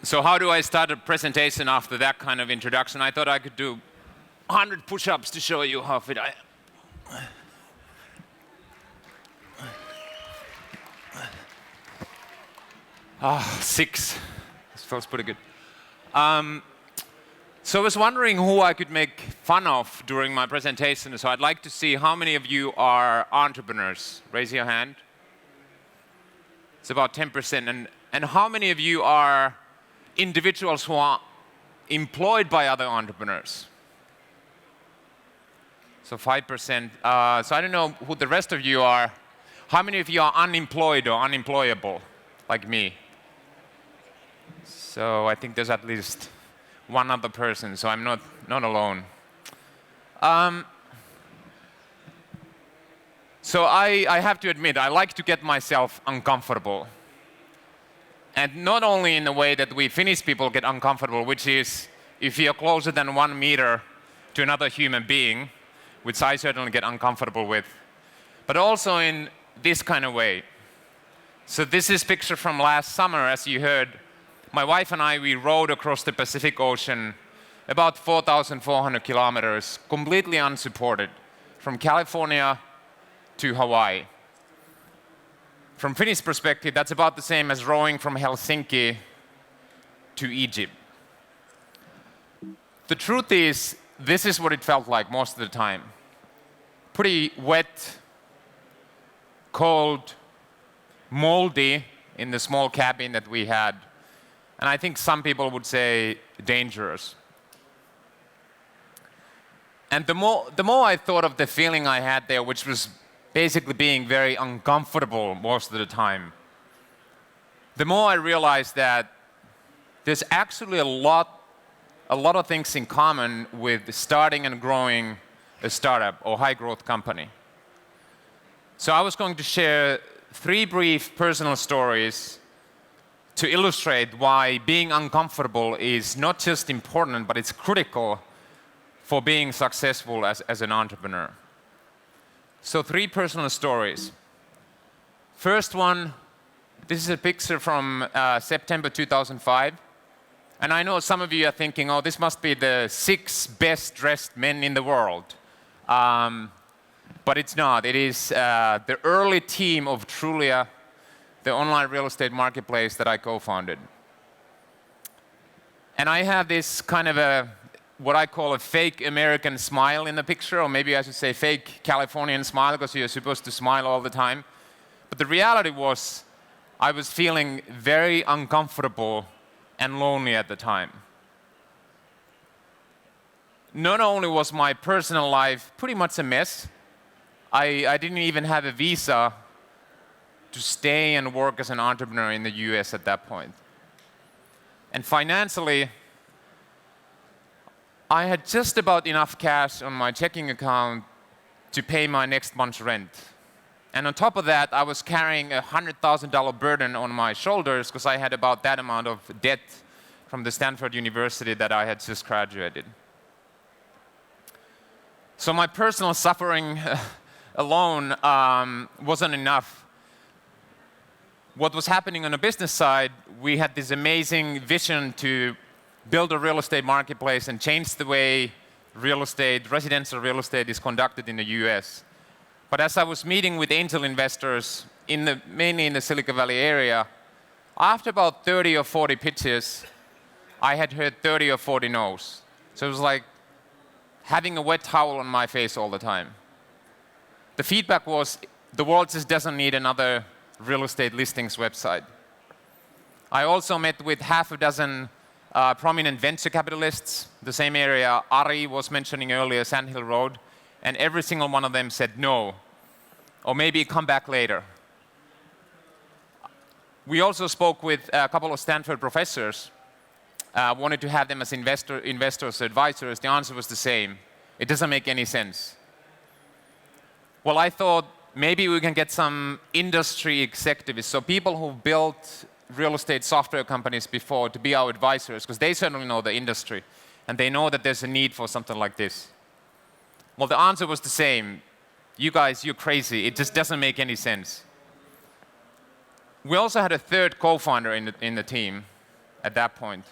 So how do I start a presentation after that kind of introduction? I thought I could do 100 push-ups to show you how fit I am. 6. This feels pretty good. So I was wondering who I could make fun of during my presentation. So I'd like to see how many of you are entrepreneurs. Raise your hand. It's about 10%. And how many of you are individuals who are employed by other entrepreneurs? So 5%. So I don't know who the rest of you are. How many of you are unemployed or unemployable, like me? So I think there's at least one other person, so I'm not alone. So I have to admit, I like to get myself uncomfortable. And not only in the way that we Finnish people get uncomfortable, which is if you're closer than 1 meter to another human being, which I certainly get uncomfortable with, but also in this kind of way. So this is a picture from last summer, as you heard. My wife and I, we rowed across the Pacific Ocean about 4,400 kilometers, completely unsupported, from California to Hawaii. From Finnish perspective, that's about the same as rowing from Helsinki to Egypt. The truth is, this is what it felt like most of the time. Pretty wet, cold, moldy in the small cabin that we had. And I think some people would say dangerous. And the more I thought of the feeling I had there, which was basically being very uncomfortable most of the time, the more I realized that there's actually a lot of things in common with starting and growing a startup or high growth company. So I was going to share 3 brief personal stories to illustrate why being uncomfortable is not just important, but it's critical for being successful as an entrepreneur. So 3 personal stories. First one, this is a picture from September 2005. And I know some of you are thinking, oh, this must be the 6 best dressed men in the world. But it's not. It is the early team of Trulia, the online real estate marketplace that I co-founded. And I have this kind of what I call a fake American smile in the picture, or maybe I should say fake Californian smile, because you're supposed to smile all the time. But the reality was, I was feeling very uncomfortable and lonely at the time. Not only was my personal life pretty much a mess, I didn't even have a visa to stay and work as an entrepreneur in the US at that point. And financially, I had just about enough cash on my checking account to pay my next month's rent. And on top of that, I was carrying a $100,000 burden on my shoulders because I had about that amount of debt from the Stanford University that I had just graduated. So my personal suffering alone wasn't enough. What was happening on the business side, we had this amazing vision to build a real estate marketplace and change the way residential real estate is conducted in the US. But as I was meeting with angel investors, mainly in the Silicon Valley area, after about 30 or 40 pitches, I had heard 30 or 40 no's. So it was like having a wet towel on my face all the time. The feedback was, the world just doesn't need another real estate listings website. I also met with half a dozen prominent venture capitalists, the same area Ari was mentioning earlier, Sand Hill Road, and every single one of them said no, or maybe come back later. We also spoke with a couple of Stanford professors, wanted to have them as investors, advisors. The answer was the same. It doesn't make any sense. Well, I thought maybe we can get some industry executives, so people who built real estate software companies before, to be our advisors, because they certainly know the industry, and they know that there's a need for something like this. Well, the answer was the same. You guys, you're crazy. It just doesn't make any sense. We also had a third co-founder in the team, at that point.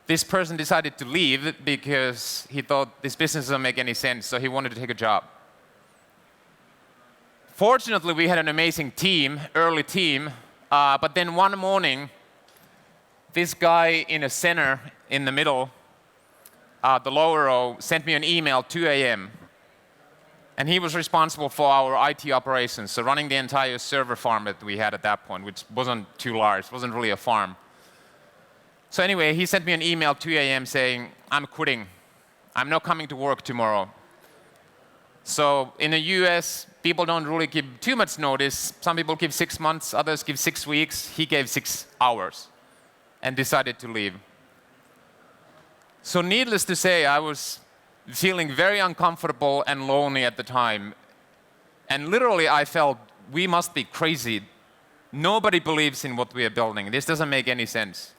This person decided to leave because he thought this business doesn't make any sense, so he wanted to take a job. Fortunately, we had an amazing team, early team, but then one morning, this guy in a center in the middle, the lower row, sent me an email at 2 a.m. And he was responsible for our IT operations, so running the entire server farm that we had at that point, which wasn't too large, wasn't really a farm. So anyway, he sent me an email at 2 a.m. saying, I'm quitting. I'm not coming to work tomorrow. So in the US, people don't really give too much notice. Some people give 6 months, others give 6 weeks. He gave 6 hours and decided to leave. So needless to say, I was feeling very uncomfortable and lonely at the time. And literally I felt, we must be crazy. Nobody believes in what we are building. This doesn't make any sense.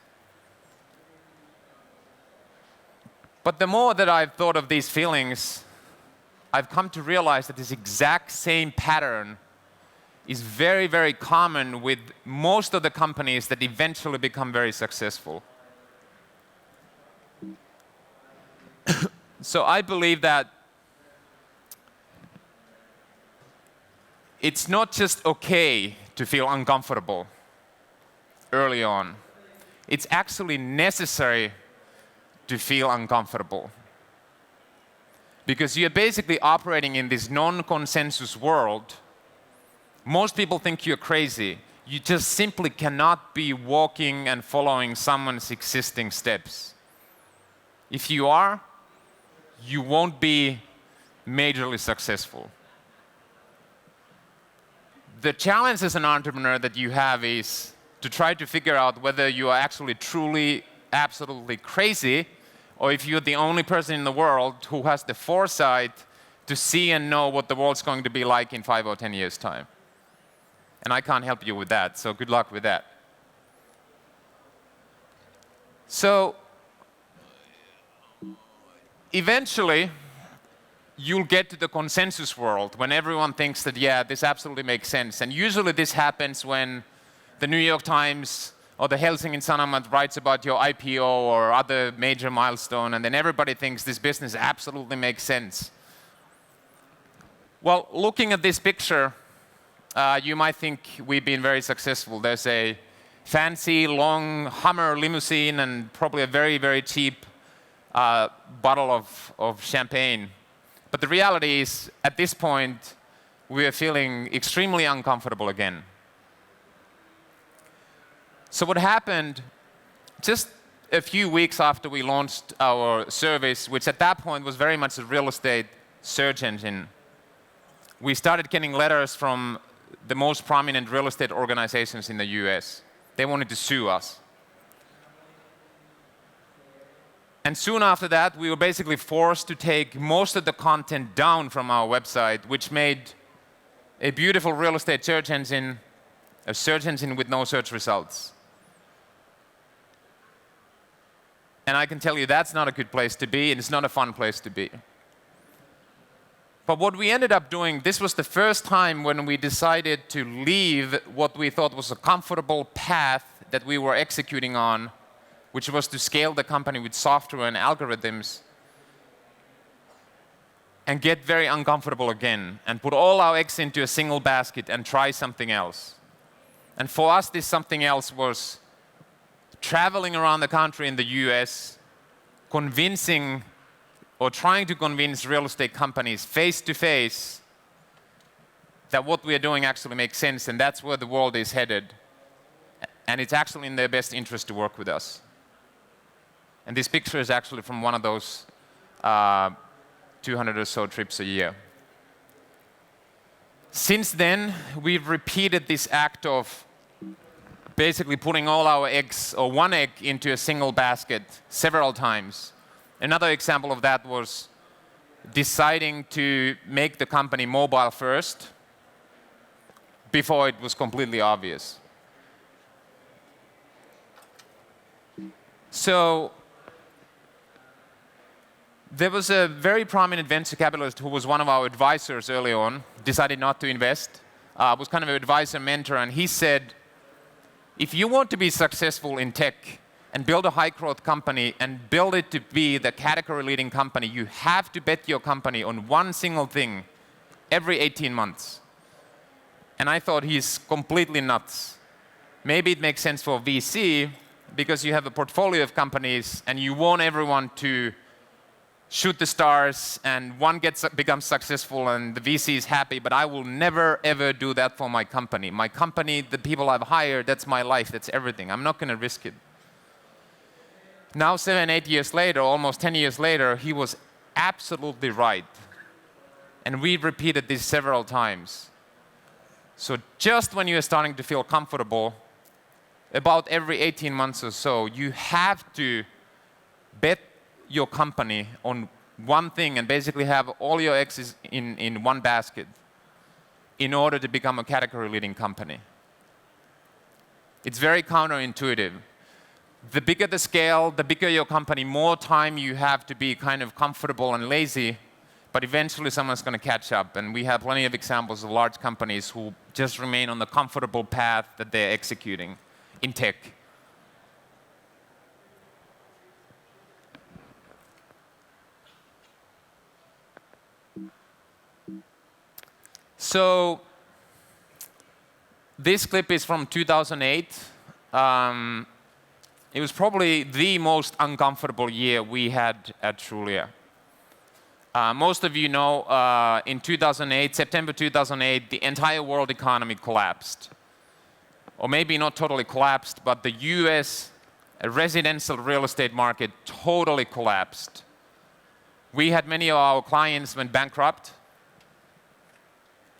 But the more that I've thought of these feelings, I've come to realize that this exact same pattern is very, very common with most of the companies that eventually become very successful. So I believe that it's not just okay to feel uncomfortable early on. It's actually necessary to feel uncomfortable. Because you're basically operating in this non-consensus world. Most people think you're crazy. You just simply cannot be walking and following someone's existing steps. If you are, you won't be majorly successful. The challenge as an entrepreneur that you have is to try to figure out whether you are actually truly, absolutely crazy, or if you're the only person in the world who has the foresight to see and know what the world's going to be like in 5 or 10 years' time. And I can't help you with that, so good luck with that. So, eventually, you'll get to the consensus world when everyone thinks that, yeah, this absolutely makes sense. And usually this happens when the New York Times or the Helsingin Sanomat writes about your IPO or other major milestone, and then everybody thinks this business absolutely makes sense. Well, looking at this picture, you might think we've been very successful. There's a fancy, long Hummer limousine and probably a very, very cheap bottle of champagne. But the reality is, at this point, we are feeling extremely uncomfortable again. So what happened, just a few weeks after we launched our service, which at that point was very much a real estate search engine, we started getting letters from the most prominent real estate organizations in the US. They wanted to sue us. And soon after that, we were basically forced to take most of the content down from our website, which made a beautiful real estate search engine a search engine with no search results. And I can tell you that's not a good place to be, and it's not a fun place to be. But what we ended up doing, this was the first time when we decided to leave what we thought was a comfortable path that we were executing on, which was to scale the company with software and algorithms, and get very uncomfortable again, and put all our eggs into a single basket and try something else. And for us, this something else was traveling around the country in the US, convincing or trying to convince real estate companies face to face that what we are doing actually makes sense, and that's where the world is headed. And it's actually in their best interest to work with us. And this picture is actually from one of those 200 or so trips a year. Since then, we've repeated this act of basically putting all our eggs, or one egg, into a single basket several times. Another example of that was deciding to make the company mobile first before it was completely obvious. So there was a very prominent venture capitalist who was one of our advisors early on, decided not to invest, was kind of an advisor mentor, and he said, if you want to be successful in tech, and build a high-growth company and build it to be the category-leading company, you have to bet your company on one single thing every 18 months. And I thought he's completely nuts. Maybe it makes sense for VC because you have a portfolio of companies and you want everyone to shoot the stars and one becomes successful and the VC is happy, but I will never ever do that for my company. My company, the people I've hired, that's my life, that's everything. I'm not going to risk it. Now 7, 8 years later, almost 10 years later, he was absolutely right. And we repeated this several times. So just when you're starting to feel comfortable, about every 18 months or so, you have to bet your company on one thing and basically have all your eggs in one basket in order to become a category-leading company. It's very counterintuitive. The bigger the scale, the bigger your company, more time you have to be kind of comfortable and lazy, but eventually someone's going to catch up. And we have plenty of examples of large companies who just remain on the comfortable path that they're executing in tech. So this clip is from 2008. It was probably the most uncomfortable year we had at Trulia. Most of you know, in 2008, September 2008, the entire world economy collapsed. Or maybe not totally collapsed, but the US residential real estate market totally collapsed. We had many of our clients went bankrupt.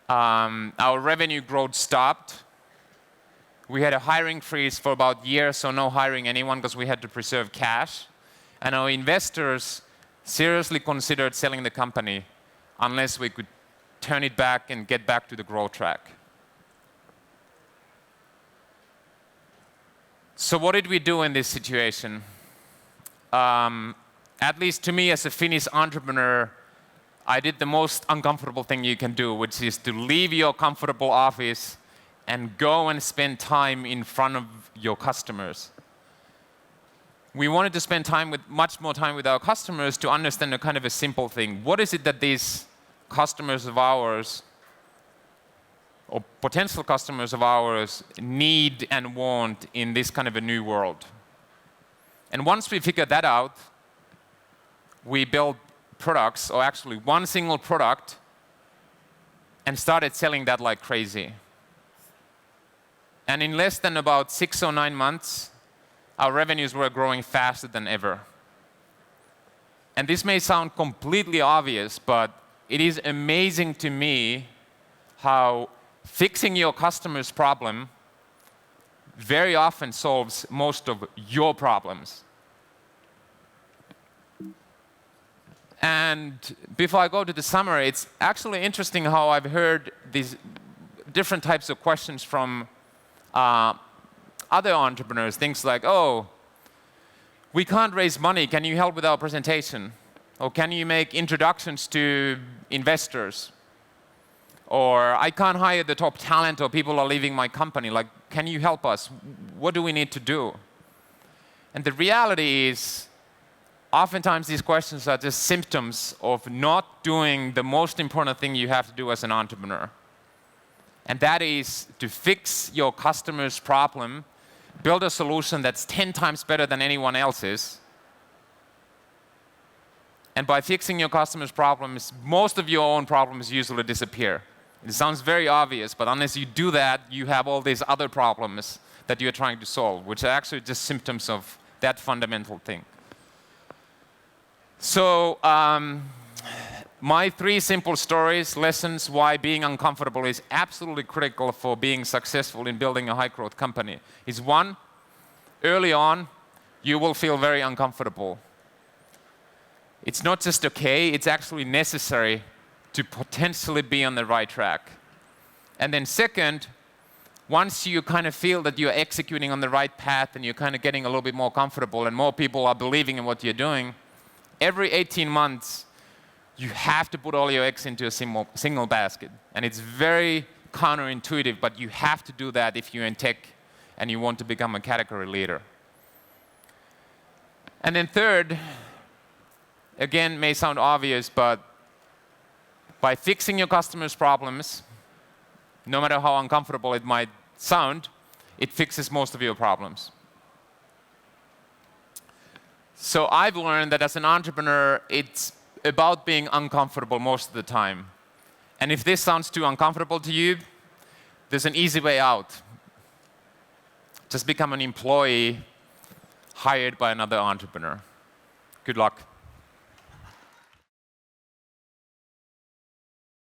Our revenue growth stopped. We had a hiring freeze for about a year, so no hiring anyone because we had to preserve cash. And our investors seriously considered selling the company unless we could turn it back and get back to the growth track. So what did we do in this situation? At least to me as a Finnish entrepreneur, I did the most uncomfortable thing you can do, which is to leave your comfortable office and go and spend time in front of your customers. We wanted to spend much more time with our customers to understand a kind of a simple thing. What is it that these customers of ours, or potential customers of ours, need and want in this kind of a new world? And once we figured that out, we built products, or actually one single product, and started selling that like crazy. And in less than about 6 or 9 months, our revenues were growing faster than ever. And this may sound completely obvious, but it is amazing to me how fixing your customer's problem very often solves most of your problems. And before I go to the summary, it's actually interesting how I've heard these different types of questions from other entrepreneurs. Things like, oh, we can't raise money. Can you help with our presentation? Or can you make introductions to investors? Or I can't hire the top talent, or people are leaving my company. Like, can you help us? What do we need to do? And the reality is, oftentimes these questions are just symptoms of not doing the most important thing you have to do as an entrepreneur. And that is to fix your customer's problem, build a solution that's 10 times better than anyone else's. And by fixing your customer's problems, most of your own problems usually disappear. It sounds very obvious, but unless you do that, you have all these other problems that you're trying to solve, which are actually just symptoms of that fundamental thing. So my 3 simple stories, lessons why being uncomfortable is absolutely critical for being successful in building a high-growth company is 1, early on, you will feel very uncomfortable. It's not just okay, it's actually necessary to potentially be on the right track. And then second, once you kind of feel that you're executing on the right path and you're kind of getting a little bit more comfortable and more people are believing in what you're doing, every 18 months, you have to put all your eggs into a single basket. And it's very counterintuitive, but you have to do that if you're in tech and you want to become a category leader. And then third, again, may sound obvious, but by fixing your customers' problems, no matter how uncomfortable it might sound, it fixes most of your problems. So I've learned that as an entrepreneur, it's about being uncomfortable most of the time. And if this sounds too uncomfortable to you, there's an easy way out. Just become an employee hired by another entrepreneur. Good luck.